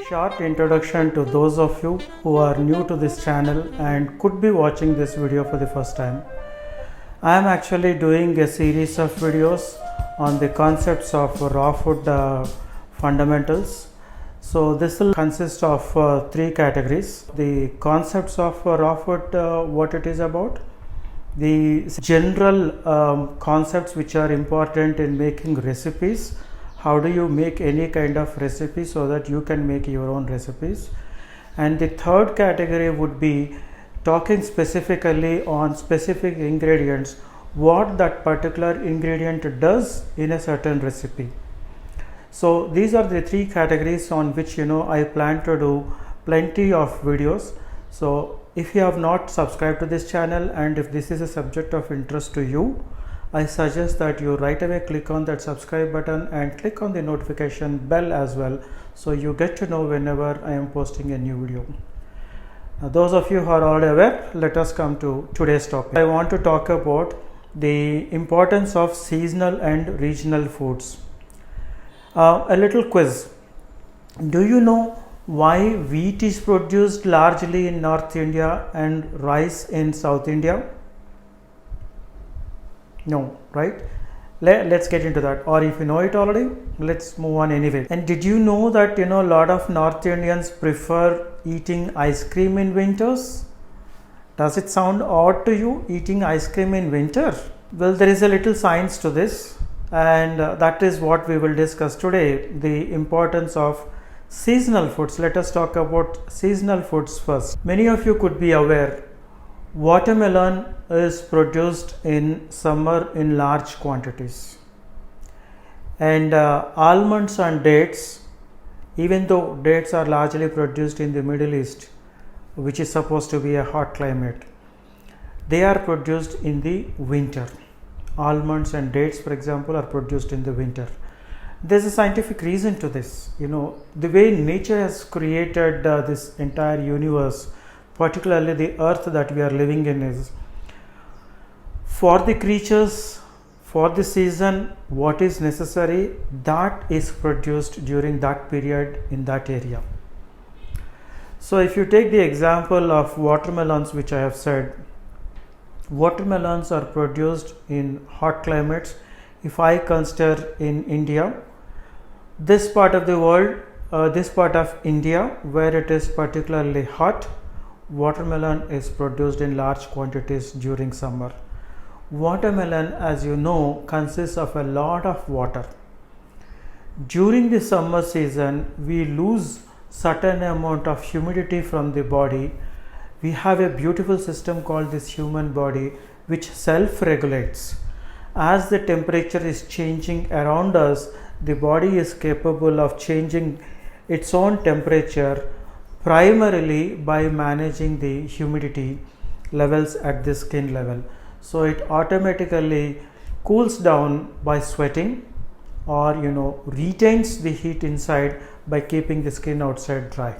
Short introduction to those of you who are new to this channel and could be watching this video for the first time. I am actually doing a series of videos on the concepts of raw food fundamentals. So this will consist of three categories: the concepts of raw food, what it is about, the general concepts which are important in making recipes. How do you make any kind of recipe so that you can make your own recipes? And the third category would be talking specifically on specific ingredients, what that particular ingredient does in a certain recipe. So these are the three categories on which I plan to do plenty of videos. So if you have not subscribed to this channel and if this is a subject of interest to you, I suggest that you right away click on that subscribe button and click on the notification bell as well, so you get to know whenever I am posting a new video. Now, those of you who are already aware, let us come to today's topic. I want to talk about the importance of seasonal and regional foods. A little quiz. Do you know why wheat is produced largely in North India and rice in South India? No, right? Let's get into that. Or if you know it already, let's move on anyway. And did you know that a lot of North Indians prefer eating ice cream in winters? Does it sound odd to you, eating ice cream in winter? Well, there is a little science to this, and that is what we will discuss today, the importance of seasonal foods. Let us talk about seasonal foods first. Many of you could be aware watermelon is produced in summer in large quantities, and almonds and dates, even though dates are largely produced in the Middle East, which is supposed to be a hot climate, they are produced in the winter. Almonds and dates, for example, are produced in the winter. There's a scientific reason to this. The way nature has created this entire universe, particularly the earth that we are living in, is for the creatures, for the season, what is necessary, that is produced during that period in that area. So if you take the example of watermelons, which I have said, watermelons are produced in hot climates. If I consider in India, this part of the world, this part of India where it is particularly hot, watermelon is produced in large quantities during summer. Watermelon, as you know, consists of a lot of water. During the summer season, we lose certain amount of humidity from the body. We have a beautiful system called this human body, which self-regulates. As the temperature is changing around us, the body is capable of changing its own temperature primarily by managing the humidity levels at the skin level. So it automatically cools down by sweating, or retains the heat inside by keeping the skin outside dry.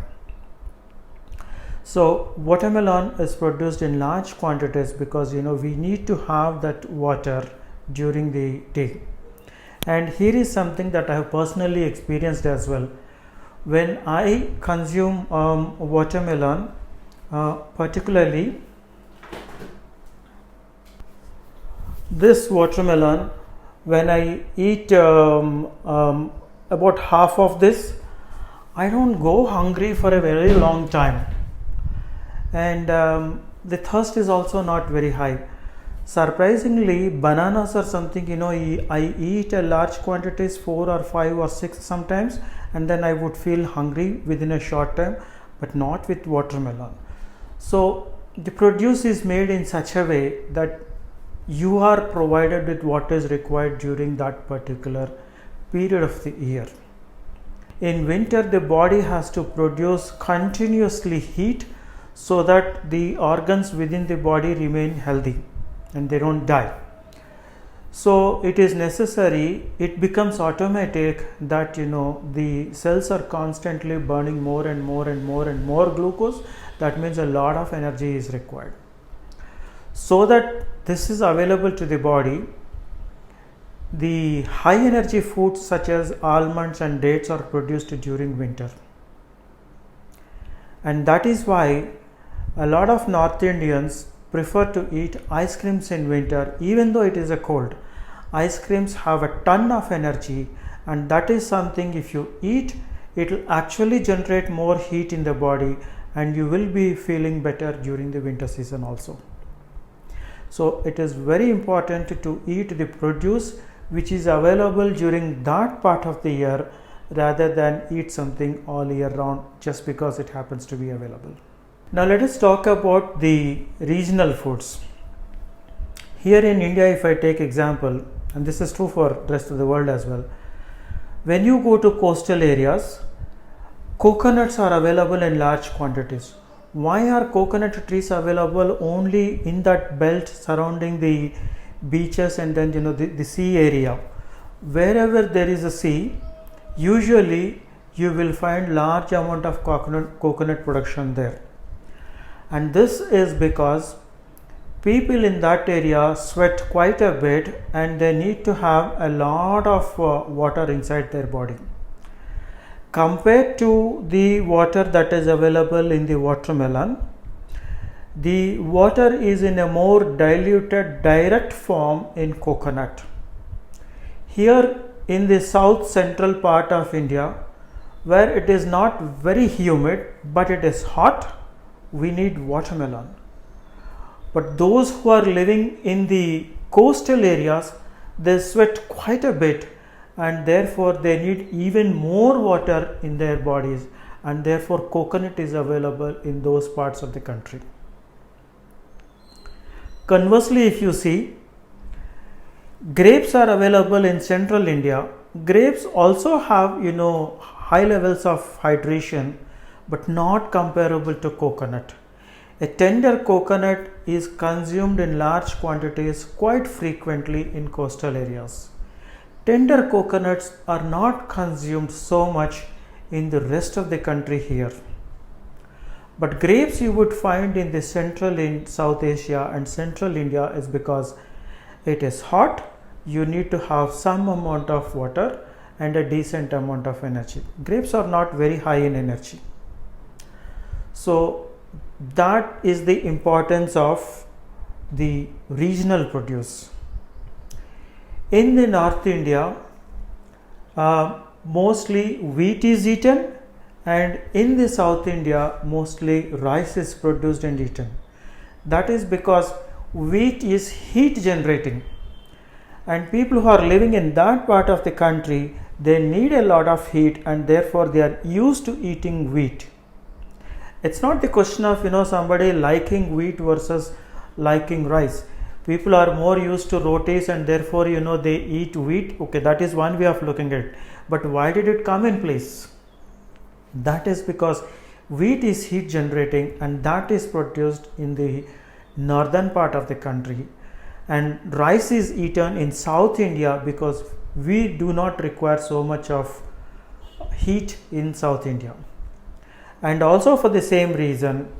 So watermelon is produced in large quantities because we need to have that water during the day. And here is something that I have personally experienced as well. When I consume watermelon, particularly this watermelon, when I eat about half of this, I don't go hungry for a very long time, and the thirst is also not very high. Surprisingly, bananas are something I eat a large quantities, 4 or 5 or 6 sometimes, and then I would feel hungry within a short time, but not with watermelon. So the produce is made in such a way that you are provided with what is required during that particular period of the year. In winter, the body has to produce continuously heat so that the organs within the body remain healthy and they don't die. So it is necessary, it becomes automatic that the cells are constantly burning more and more and more and more glucose. That means a lot of energy is required. So that this is available to the body, the high energy foods such as almonds and dates are produced during winter. and that is why a lot of North Indians prefer to eat ice creams in winter even though it is a cold. Ice creams have a ton of energy, and that is something, if you eat, it will actually generate more heat in the body and you will be feeling better during the winter season also. So it is very important to eat the produce which is available during that part of the year rather than eat something all year round just because it happens to be available. Now let us talk about the regional foods. Here in India, if I take example, and this is true for rest of the world as well, when you go to coastal areas, coconuts are available in large quantities. Why are coconut trees available only in that belt surrounding the beaches and then the sea area? Wherever there is a sea, usually you will find large amount of coconut production there, and this is because people in that area sweat quite a bit and they need to have a lot of water inside their body. Compared to the water that is available in the watermelon, the water is in a more diluted direct form in coconut. Here in the south central part of India, where it is not very humid but it is hot, we need watermelon. But those who are living in the coastal areas, they sweat quite a bit and therefore they need even more water in their bodies, and therefore coconut is available in those parts of the country. Conversely, if you see, grapes are available in central India. Grapes also have high levels of hydration but not comparable to coconut. A tender coconut is consumed in large quantities quite frequently in coastal areas. Tender coconuts are not consumed so much in the rest of the country here. But grapes you would find in the central in South Asia and central India is because it is hot, you need to have some amount of water and a decent amount of energy. Grapes are not very high in energy. So that is the importance of the regional produce. In the North India, mostly wheat is eaten, and in the South India, mostly rice is produced and eaten. That is because wheat is heat generating, and people who are living in that part of the country, they need a lot of heat and therefore they are used to eating wheat. It's not the question of somebody liking wheat versus liking rice. People are more used to rotis and therefore they eat wheat. Okay, that is one way of looking at it. But why did it come in place? That is because wheat is heat generating and that is produced in the northern part of the country, and rice is eaten in South India because we do not require so much of heat in South India. And also for the same reason,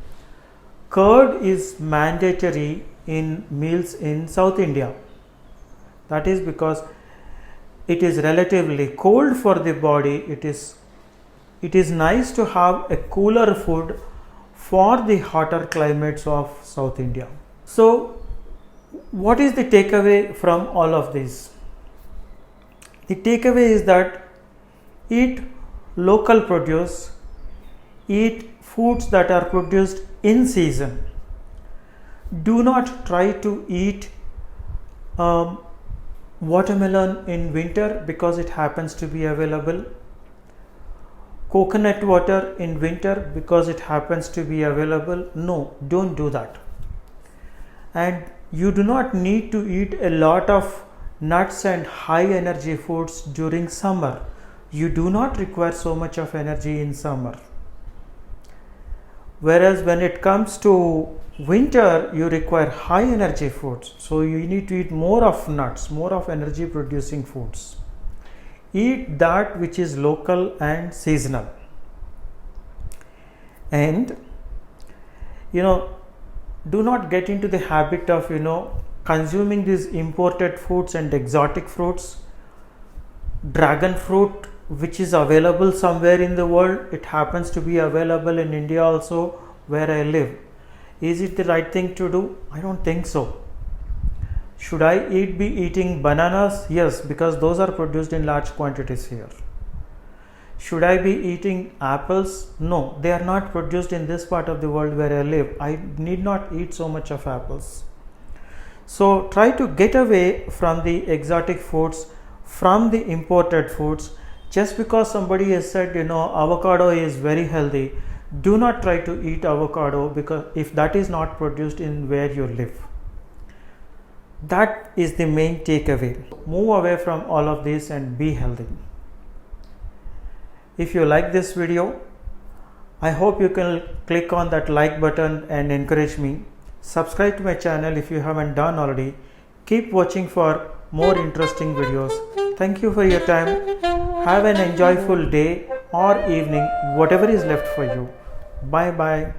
curd is mandatory in meals in South India. That is because it is relatively cold for the body. It is nice to have a cooler food for the hotter climates of South India. So what is the takeaway from all of this? The takeaway is that eat local produce, eat foods that are produced in season. Do not try to eat watermelon in winter because it happens to be available, coconut water in winter because it happens to be available. No, don't do that. And you do not need to eat a lot of nuts and high energy foods during summer. You do not require so much of energy in summer. Whereas when it comes to winter, you require high energy foods. So you need to eat more of nuts, more of energy producing foods. Eat that which is local and seasonal. And do not get into the habit of consuming these imported foods and exotic fruits. Dragon fruit which is available somewhere in the world. It happens to be available in India also, where I live. Is it the right thing to do? I don't think so. Should I be eating bananas? Yes, because those are produced in large quantities here. Should I be eating apples? No, they are not produced in this part of the world where I live. I need not eat so much of apples. So try to get away from the exotic foods, from the imported foods. Just because somebody has said, avocado is very healthy, do not try to eat avocado, because if that is not produced in where you live. That is the main takeaway. Move away from all of this and be healthy. If you like this video, I hope you can click on that like button and encourage me. Subscribe to my channel if you haven't done already. Keep watching for more interesting videos. Thank you for your time. Have an enjoyable day or evening, whatever is left for you. Bye bye.